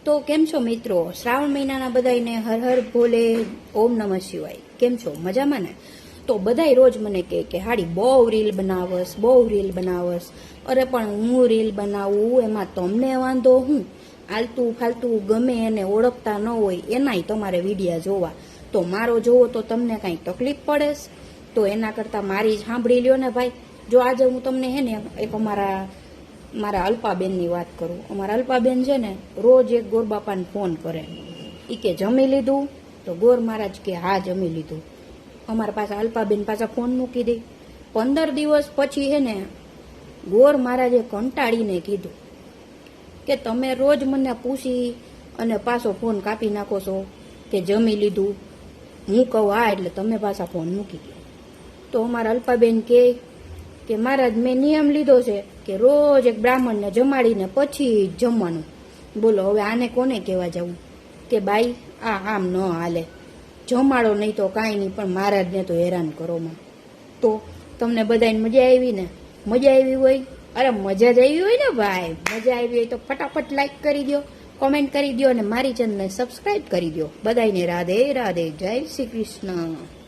તો કેમ છો મિત્રો? શ્રાવણ મહિનાના બધાને હર હર ભોલે, ઓમ નમઃ શિવાય. કેમ છો? મજામાં ને? તો બધાય રોજ મને કહે કે હાડી બહુ રીલ બનાવસ, બહુ રીલ બનાવસ. અરે પણ હું રીલ બનાવું એમાં તમને વાંધો હું? આલતું ફાલતું ગમે એને ઓળખતા ન હોય એનાય તમારે વિડીયા જોવા. તો મારો જોવો તો તમને કાંઈ તકલીફ પડે? તો એના કરતાં મારી જ સાંભળી લ્યો ને ભાઈ. જો આજે હું તમને હે ને એક મારા અલ્પાબેનની વાત કરું. અમારા અલ્પાબેન છે ને રોજ એક ગોરબાપાને ફોન કરે. એ કે જમી લીધું? તો ગોર મહારાજ કે હા જમી લીધું. અમારા પાછા અલ્પાબેન પાછા ફોન મૂકી દે. 15 દિવસ પછી હે ને ગોર મહારાજે કંટાળીને કીધું કે તમે રોજ મને પૂછી અને પાછો ફોન કાપી નાખો છો કે જમી લીધું. હું કહું હા એટલે તમે પાછા ફોન મૂકી દો. તો અમારા અલ્પાબેન કે મહારાજ મેં નિયમ લીધો છે કે રોજ એક બ્રાહ્મણને જમાડીને પછી જમવાનું. બોલો હવે આને કોને કહેવા જવું કે બાઈ આ આમ ન હાલે, જમાડો નહીં તો કાંઈ નહીં પણ મહારાજને તો હેરાન કરો માં. તો તમને બધાને મજા આવી ને? મજા આવી હોય, અરે મજા જ આવી હોય ને ભાઈ. મજા આવી હોય તો ફટાફટ લાઈક કરી દો, કોમેન્ટ કરી દો અને મારી ચેનલને સબસ્ક્રાઈબ કરી દો. બધાને રાધે રાધે, જય શ્રી કૃષ્ણ.